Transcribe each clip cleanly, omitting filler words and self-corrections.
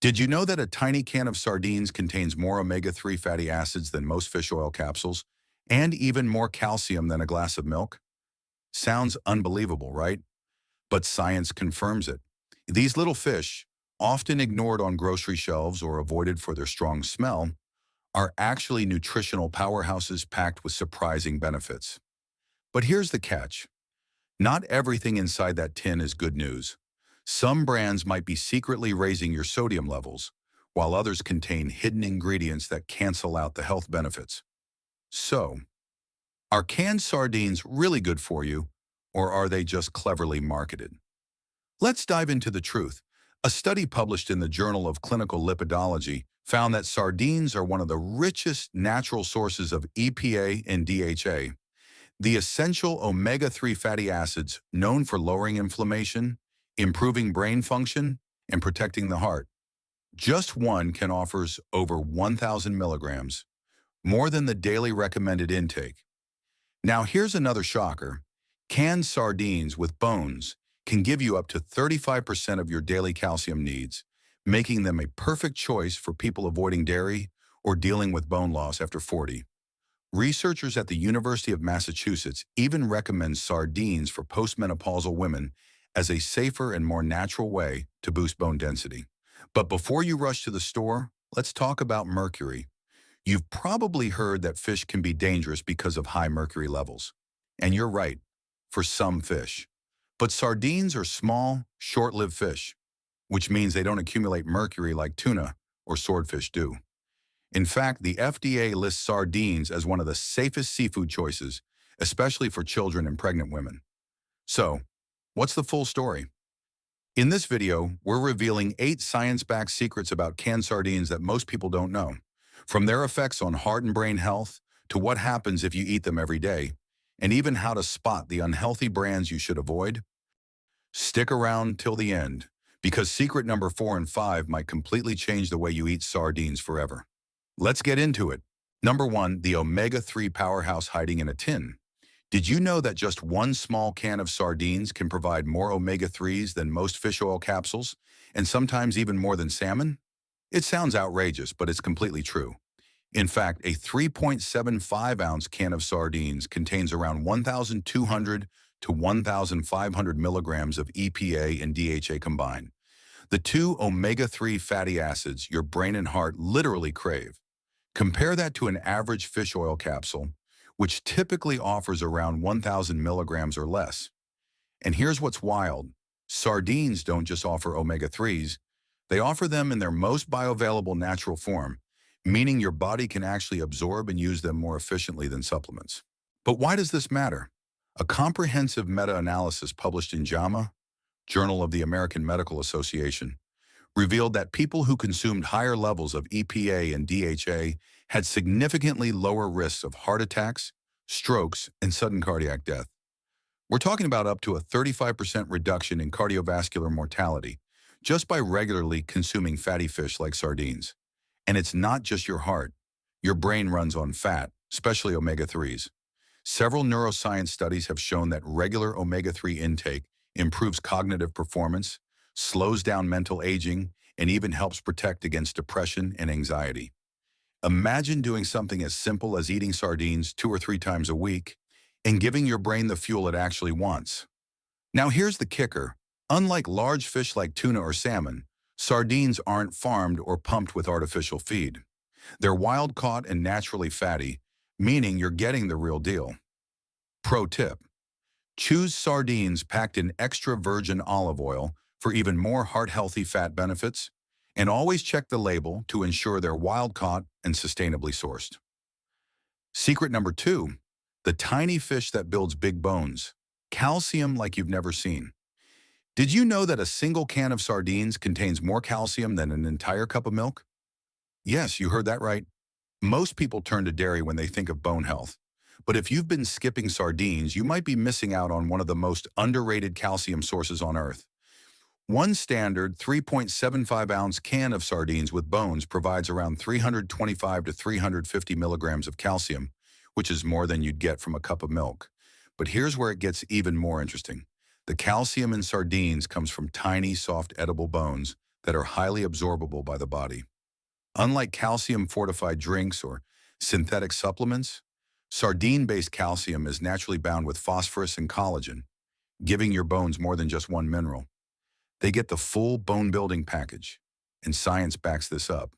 Did you know that a tiny can of sardines contains more omega-3 fatty acids than most fish oil capsules, and even more calcium than a glass of milk? Sounds unbelievable, right? But science confirms it. These little fish, often ignored on grocery shelves or avoided for their strong smell, are actually nutritional powerhouses packed with surprising benefits. But here's the catch. Not everything inside that tin is good news. Some brands might be secretly raising your sodium levels, while others contain hidden ingredients that cancel out the health benefits. So, are canned sardines really good for you, or are they just cleverly marketed? Let's dive into the truth. A study published in the Journal of Clinical Lipidology found that sardines are one of the richest natural sources of EPA and DHA, the essential omega-3 fatty acids known for lowering inflammation, improving brain function, and protecting the heart. Just one can offer over 1,000 milligrams, more than the daily recommended intake. Now here's another shocker. Canned sardines with bones can give you up to 35% of your daily calcium needs, making them a perfect choice for people avoiding dairy or dealing with bone loss after 40. Researchers at the University of Massachusetts even recommend sardines for postmenopausal women as a safer and more natural way to boost bone density. But before you rush to the store, let's talk about mercury. You've probably heard that fish can be dangerous because of high mercury levels. And you're right, for some fish. But sardines are small, short-lived fish, which means they don't accumulate mercury like tuna or swordfish do. In fact, the FDA lists sardines as one of the safest seafood choices, especially for children and pregnant women. So, what's the full story? In this video, we're revealing 8 science-backed secrets about canned sardines that most people don't know. From their effects on heart and brain health, to what happens if you eat them every day, and even how to spot the unhealthy brands you should avoid. Stick around till the end, because secret number 4 and 5 might completely change the way you eat sardines forever. Let's get into it. Number 1, the omega-3 powerhouse hiding in a tin. Did you know that just one small can of sardines can provide more omega-3s than most fish oil capsules, and sometimes even more than salmon? It sounds outrageous, but it's completely true. In fact, a 3.75-ounce can of sardines contains around 1,200 to 1,500 milligrams of EPA and DHA combined, the two omega-3 fatty acids your brain and heart literally crave. Compare that to an average fish oil capsule, which typically offers around 1,000 milligrams or less. And here's what's wild. Sardines don't just offer omega-3s, they offer them in their most bioavailable natural form, meaning your body can actually absorb and use them more efficiently than supplements. But why does this matter? A comprehensive meta-analysis published in JAMA, Journal of the American Medical Association, revealed that people who consumed higher levels of EPA and DHA had significantly lower risks of heart attacks, strokes, and sudden cardiac death. We're talking about up to a 35% reduction in cardiovascular mortality just by regularly consuming fatty fish like sardines. And it's not just your heart. Your brain runs on fat, especially omega-3s. Several neuroscience studies have shown that regular omega-3 intake improves cognitive performance, slows down mental aging, and even helps protect against depression and anxiety. Imagine doing something as simple as eating sardines 2 or 3 times a week and giving your brain the fuel it actually wants. Now here's the kicker. Unlike large fish like tuna or salmon, sardines aren't farmed or pumped with artificial feed. They're wild-caught and naturally fatty, meaning you're getting the real deal. Pro tip: choose sardines packed in extra virgin olive oil for even more heart-healthy fat benefits, and always check the label to ensure they're wild-caught and sustainably sourced. Secret number 2, the tiny fish that builds big bones. Calcium like you've never seen. Did you know that a single can of sardines contains more calcium than an entire cup of milk? Yes, you heard that right. Most people turn to dairy when they think of bone health. But if you've been skipping sardines, you might be missing out on one of the most underrated calcium sources on Earth. One standard 3.75-ounce can of sardines with bones provides around 325 to 350 milligrams of calcium, which is more than you'd get from a cup of milk. But here's where it gets even more interesting. The calcium in sardines comes from tiny, soft, edible bones that are highly absorbable by the body. Unlike calcium-fortified drinks or synthetic supplements, sardine-based calcium is naturally bound with phosphorus and collagen, giving your bones more than just one mineral. They get the full bone-building package, and science backs this up.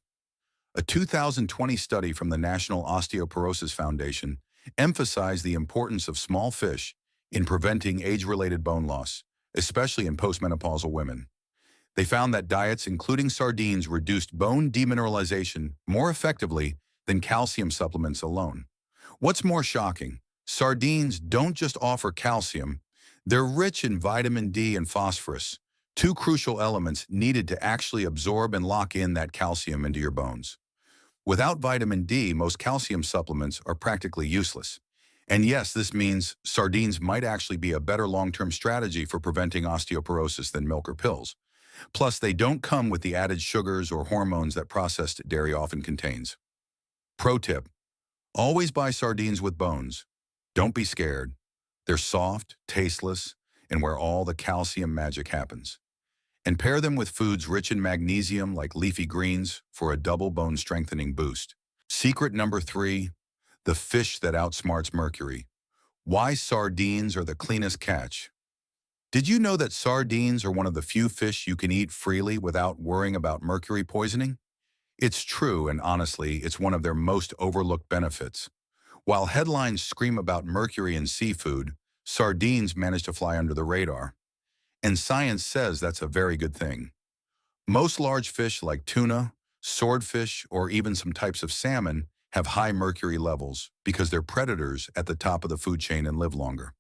A 2020 study from the National Osteoporosis Foundation emphasized the importance of small fish in preventing age-related bone loss, especially in postmenopausal women. They found that diets including sardines reduced bone demineralization more effectively than calcium supplements alone. What's more shocking, sardines don't just offer calcium, they're rich in vitamin D and phosphorus, two crucial elements needed to actually absorb and lock in that calcium into your bones. Without vitamin D, most calcium supplements are practically useless. And yes, this means sardines might actually be a better long-term strategy for preventing osteoporosis than milk or pills. Plus, they don't come with the added sugars or hormones that processed dairy often contains. Pro tip: always buy sardines with bones. Don't be scared. They're soft, tasteless, and where all the calcium magic happens. And pair them with foods rich in magnesium like leafy greens for a double bone strengthening boost. Secret number 3, the fish that outsmarts Mercury. Why sardines are the cleanest catch. Did you know that sardines are one of the few fish you can eat freely without worrying about mercury poisoning? It's true, and honestly, it's one of their most overlooked benefits. While headlines scream about mercury in seafood, sardines manage to fly under the radar. And science says that's a very good thing. Most large fish like tuna, swordfish, or even some types of salmon have high mercury levels because they're predators at the top of the food chain and live longer.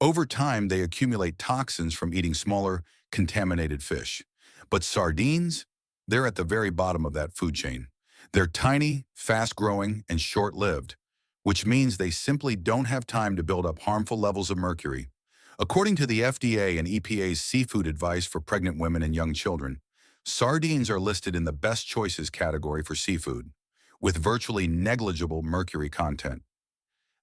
Over time, they accumulate toxins from eating smaller, contaminated fish. But sardines, they're at the very bottom of that food chain. They're tiny, fast-growing, and short-lived, which means they simply don't have time to build up harmful levels of mercury. According to the FDA and EPA's seafood advice for pregnant women and young children, sardines are listed in the best choices category for seafood, with virtually negligible mercury content.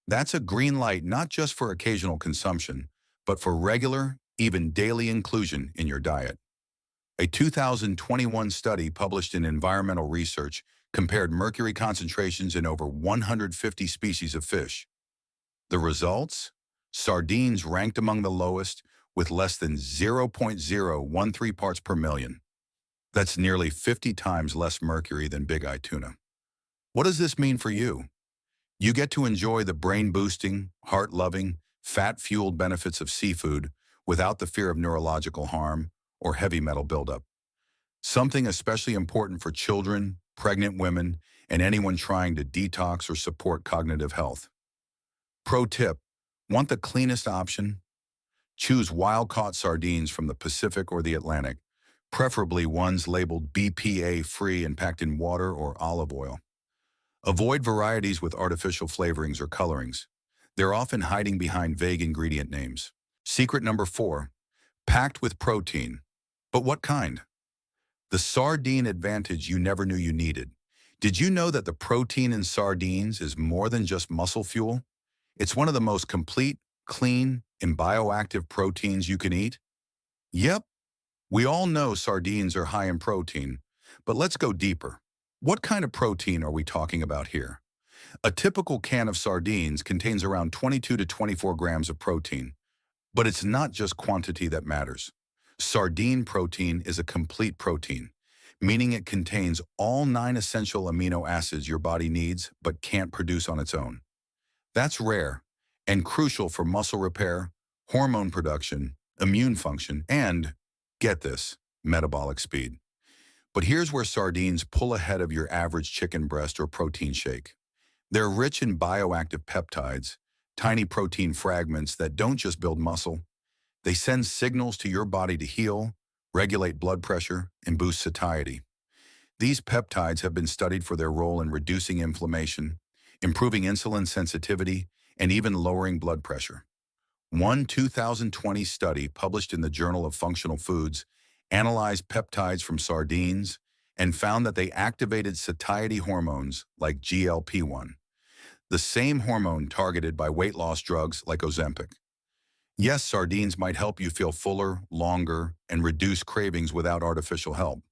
That's a green light not just for occasional consumption, but for regular, even daily inclusion in your diet. A 2021 study published in Environmental Research compared mercury concentrations in over 150 species of fish. The results? Sardines ranked among the lowest with less than 0.013 parts per million. That's nearly 50 times less mercury than big-eye tuna. What does this mean for you? You get to enjoy the brain-boosting, heart-loving, fat-fueled benefits of seafood without the fear of neurological harm or heavy metal buildup. Something especially important for children, pregnant women, and anyone trying to detox or support cognitive health. Pro tip: want the cleanest option? Choose wild-caught sardines from the Pacific or the Atlantic, preferably ones labeled BPA-free and packed in water or olive oil. Avoid varieties with artificial flavorings or colorings. They're often hiding behind vague ingredient names. Secret number 4, packed with protein. But what kind? The sardine advantage you never knew you needed. Did you know that the protein in sardines is more than just muscle fuel? It's one of the most complete, clean, and bioactive proteins you can eat. Yep, we all know sardines are high in protein, but let's go deeper. What kind of protein are we talking about here? A typical can of sardines contains around 22 to 24 grams of protein, but it's not just quantity that matters. Sardine protein is a complete protein, meaning it contains all 9 essential amino acids your body needs but can't produce on its own. That's rare and crucial for muscle repair, hormone production, immune function, and, get this, metabolic speed. But here's where sardines pull ahead of your average chicken breast or protein shake. They're rich in bioactive peptides, tiny protein fragments that don't just build muscle. They send signals to your body to heal, regulate blood pressure, and boost satiety. These peptides have been studied for their role in reducing inflammation, improving insulin sensitivity, and even lowering blood pressure. One 2020 study published in the Journal of Functional Foods analyzed peptides from sardines and found that they activated satiety hormones like GLP-1, the same hormone targeted by weight loss drugs like Ozempic. Yes, sardines might help you feel fuller, longer, and reduce cravings without artificial help.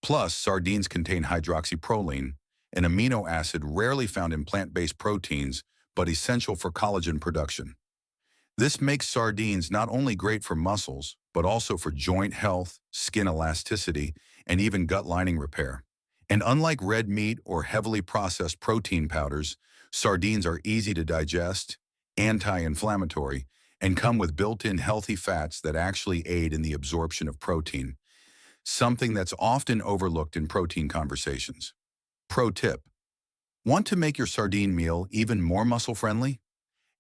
Plus, sardines contain hydroxyproline, an amino acid rarely found in plant-based proteins, but essential for collagen production. This makes sardines not only great for muscles, but also for joint health, skin elasticity, and even gut lining repair. And unlike red meat or heavily processed protein powders, sardines are easy to digest, anti-inflammatory, and come with built-in healthy fats that actually aid in the absorption of protein, something that's often overlooked in protein conversations. Pro tip: want to make your sardine meal even more muscle-friendly?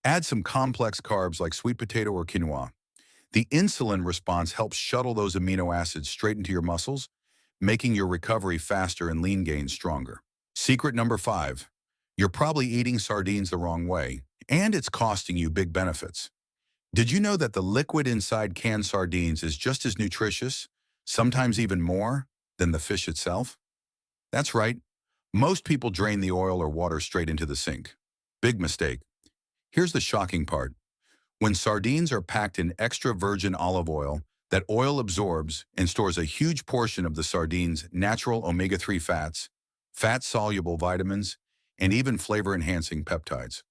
Add some complex carbs like sweet potato or quinoa. The insulin response helps shuttle those amino acids straight into your muscles, making your recovery faster and lean gains stronger. Secret number 5. You're probably eating sardines the wrong way, and it's costing you big benefits. Did you know that the liquid inside canned sardines is just as nutritious, sometimes even more, than the fish itself? That's right. Most people drain the oil or water straight into the sink. Big mistake. Here's the shocking part. When sardines are packed in extra virgin olive oil, that oil absorbs and stores a huge portion of the sardines' natural omega-3 fats, fat-soluble vitamins, and even flavor-enhancing peptides.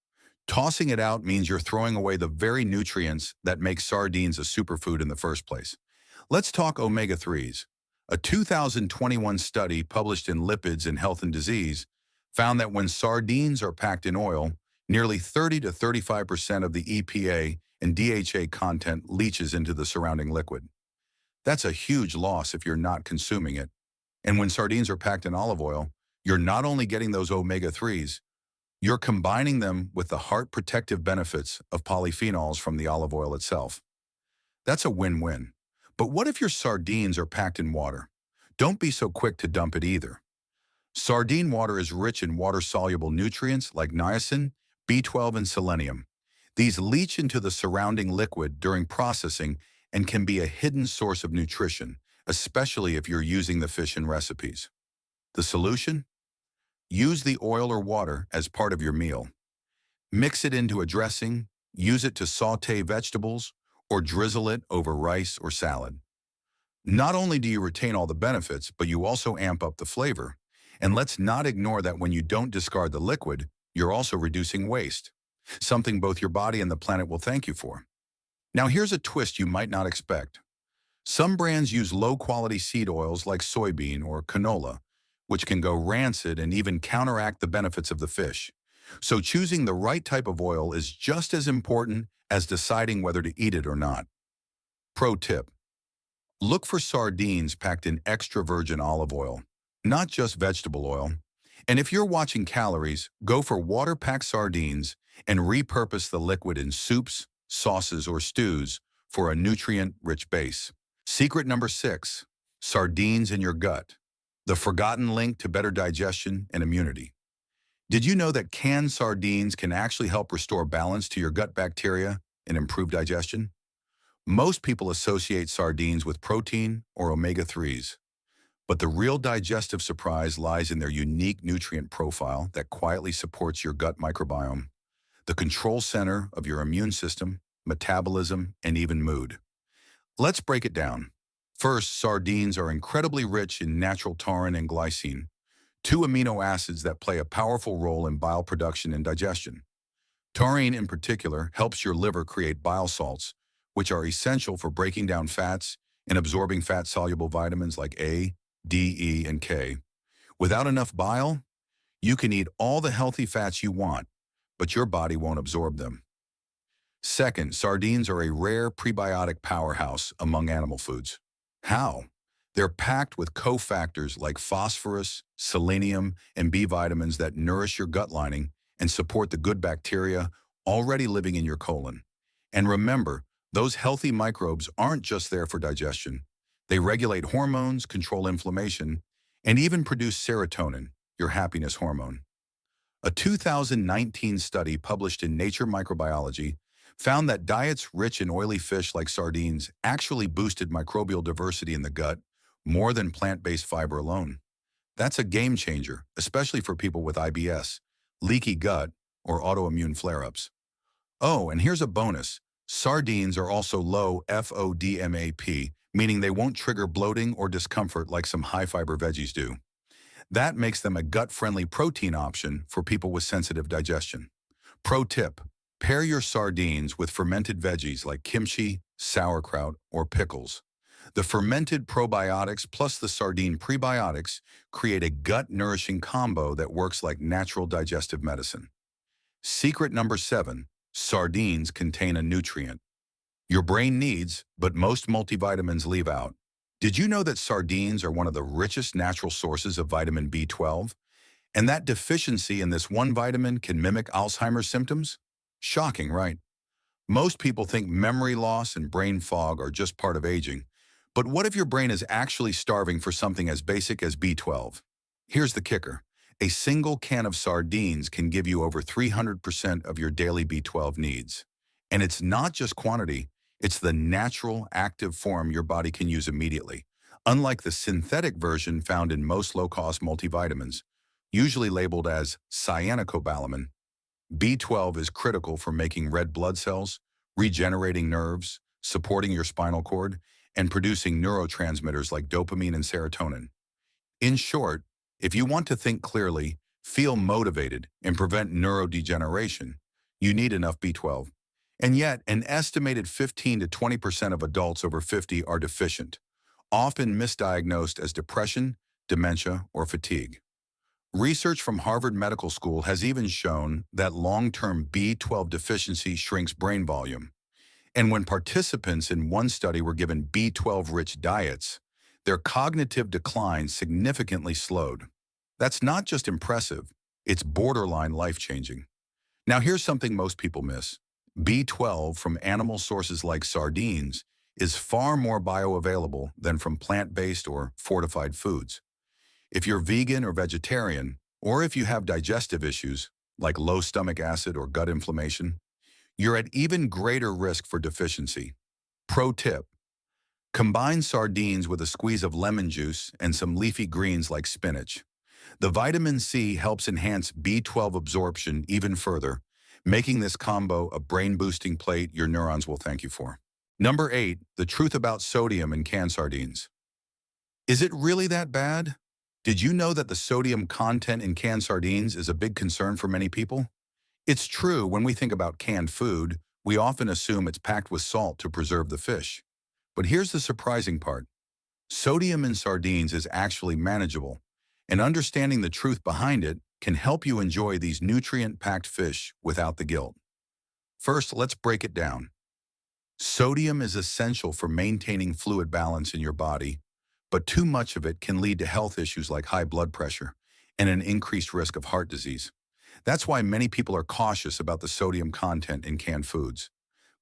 Tossing it out means you're throwing away the very nutrients that make sardines a superfood in the first place. Let's talk omega-3s. A 2021 study published in Lipids in Health and Disease found that when sardines are packed in oil, nearly 30 to 35% of the EPA and DHA content leaches into the surrounding liquid. That's a huge loss if you're not consuming it. And when sardines are packed in olive oil, you're not only getting those omega-3s, you're combining them with the heart protective benefits of polyphenols from the olive oil itself. That's a win-win. But what if your sardines are packed in water? Don't be so quick to dump it either. Sardine water is rich in water-soluble nutrients like niacin, B12, and selenium. These leach into the surrounding liquid during processing and can be a hidden source of nutrition, especially if you're using the fish in recipes. The solution? Use the oil or water as part of your meal. Mix it into a dressing, use it to sauté vegetables, or drizzle it over rice or salad. Not only do you retain all the benefits, but you also amp up the flavor. And let's not ignore that when you don't discard the liquid, you're also reducing waste, something both your body and the planet will thank you for. Now here's a twist you might not expect. Some brands use low-quality seed oils like soybean or canola, which can go rancid and even counteract the benefits of the fish. So choosing the right type of oil is just as important as deciding whether to eat it or not. Pro tip: look for sardines packed in extra virgin olive oil, not just vegetable oil. And if you're watching calories, go for water-packed sardines and repurpose the liquid in soups, sauces, or stews for a nutrient-rich base. Secret number 6, sardines in your gut, the forgotten link to better digestion and immunity. Did you know that canned sardines can actually help restore balance to your gut bacteria and improve digestion? Most people associate sardines with protein or omega-3s, but the real digestive surprise lies in their unique nutrient profile that quietly supports your gut microbiome, the control center of your immune system, metabolism, and even mood. Let's break it down. First, sardines are incredibly rich in natural taurine and glycine, two amino acids that play a powerful role in bile production and digestion. Taurine, in particular, helps your liver create bile salts, which are essential for breaking down fats and absorbing fat-soluble vitamins like A, D, E, and K. Without enough bile, you can eat all the healthy fats you want, but your body won't absorb them. Second, sardines are a rare prebiotic powerhouse among animal foods. How? They're packed with cofactors like phosphorus, selenium, and B vitamins that nourish your gut lining and support the good bacteria already living in your colon. And remember, those healthy microbes aren't just there for digestion. They regulate hormones, control inflammation, and even produce serotonin, your happiness hormone. A 2019 study published in Nature Microbiology found that diets rich in oily fish like sardines actually boosted microbial diversity in the gut more than plant-based fiber alone. That's a game changer, especially for people with IBS, leaky gut, or autoimmune flare-ups. Oh, and here's a bonus. Sardines are also low FODMAP, meaning they won't trigger bloating or discomfort like some high-fiber veggies do. That makes them a gut-friendly protein option for people with sensitive digestion. Pro tip, pair your sardines with fermented veggies like kimchi, sauerkraut, or pickles. The fermented probiotics plus the sardine prebiotics create a gut-nourishing combo that works like natural digestive medicine. Secret number 7, sardines contain a nutrient your brain needs, but most multivitamins leave out. Did you know that sardines are one of the richest natural sources of vitamin B12? And that deficiency in this one vitamin can mimic Alzheimer's symptoms? Shocking, right? Most people think memory loss and brain fog are just part of aging. But what if your brain is actually starving for something as basic as B12? Here's the kicker. A single can of sardines can give you over 300% of your daily B12 needs. And it's not just quantity, it's the natural, active form your body can use immediately, unlike the synthetic version found in most low-cost multivitamins, usually labeled as cyanocobalamin. B12 is critical for making red blood cells, regenerating nerves, supporting your spinal cord, and producing neurotransmitters like dopamine and serotonin. In short, if you want to think clearly, feel motivated, and prevent neurodegeneration, you need enough B12. And yet, an estimated 15 to 20% of adults over 50 are deficient, often misdiagnosed as depression, dementia, or fatigue. Research from Harvard Medical School has even shown that long-term B12 deficiency shrinks brain volume. And when participants in one study were given B12-rich diets, their cognitive decline significantly slowed. That's not just impressive, it's borderline life-changing. Now here's something most people miss. B12 from animal sources like sardines is far more bioavailable than from plant-based or fortified foods. If you're vegan or vegetarian, or if you have digestive issues like low stomach acid or gut inflammation, you're at even greater risk for deficiency. Pro tip, combine sardines with a squeeze of lemon juice and some leafy greens like spinach. The vitamin C helps enhance B12 absorption even further, making this combo a brain-boosting plate your neurons will thank you for. Number 8, the truth about sodium in canned sardines. Is it really that bad? Did you know that the sodium content in canned sardines is a big concern for many people? It's true, when we think about canned food, we often assume it's packed with salt to preserve the fish. But here's the surprising part. Sodium in sardines is actually manageable, and understanding the truth behind it can help you enjoy these nutrient-packed fish without the guilt. First, let's break it down. Sodium is essential for maintaining fluid balance in your body, but too much of it can lead to health issues like high blood pressure and an increased risk of heart disease. That's why many people are cautious about the sodium content in canned foods.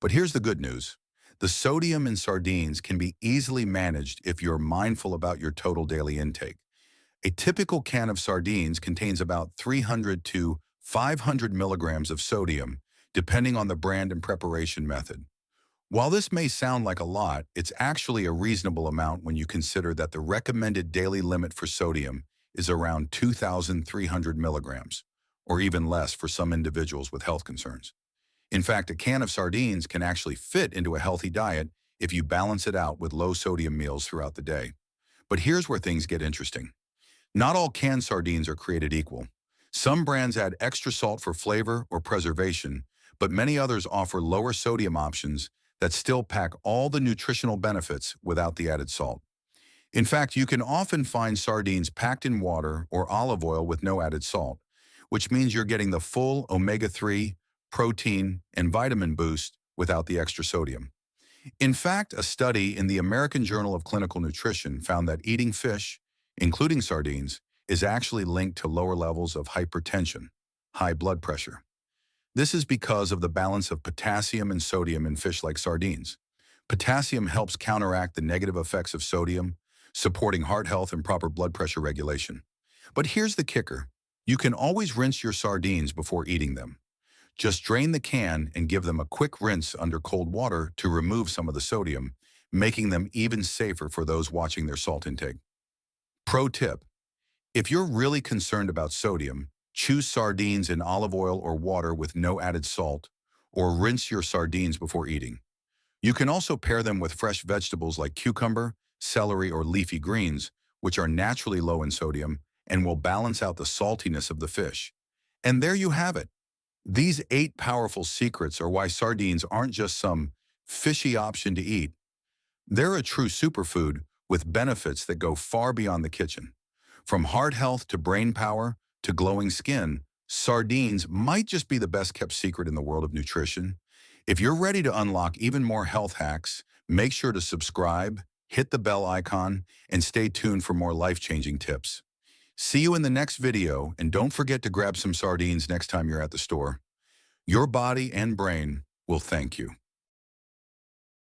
But here's the good news. The sodium in sardines can be easily managed if you're mindful about your total daily intake. A typical can of sardines contains about 300 to 500 milligrams of sodium, depending on the brand and preparation method. While this may sound like a lot, it's actually a reasonable amount when you consider that the recommended daily limit for sodium is around 2,300 milligrams, or even less for some individuals with health concerns. In fact, a can of sardines can actually fit into a healthy diet if you balance it out with low-sodium meals throughout the day. But here's where things get interesting. Not all canned sardines are created equal. Some brands add extra salt for flavor or preservation, but many others offer lower sodium options that still pack all the nutritional benefits without the added salt. In fact, you can often find sardines packed in water or olive oil with no added salt, which means you're getting the full omega-3, protein, and vitamin boost without the extra sodium. In fact, a study in the American Journal of Clinical Nutrition found that eating fish, including sardines, is actually linked to lower levels of hypertension, high blood pressure. This is because of the balance of potassium and sodium in fish like sardines. Potassium helps counteract the negative effects of sodium, supporting heart health and proper blood pressure regulation. But here's the kicker. You can always rinse your sardines before eating them. Just drain the can and give them a quick rinse under cold water to remove some of the sodium, making them even safer for those watching their salt intake. Pro tip, if you're really concerned about sodium, choose sardines in olive oil or water with no added salt, or rinse your sardines before eating. You can also pair them with fresh vegetables like cucumber, celery, or leafy greens, which are naturally low in sodium and will balance out the saltiness of the fish. And there you have it. These 8 powerful secrets are why sardines aren't just some fishy option to eat. They're a true superfood with benefits that go far beyond the kitchen. From heart health to brain power to glowing skin, sardines might just be the best kept secret in the world of nutrition. If you're ready to unlock even more health hacks, make sure to subscribe, hit the bell icon, and stay tuned for more life-changing tips. See you in the next video, and don't forget to grab some sardines next time you're at the store. Your body and brain will thank you.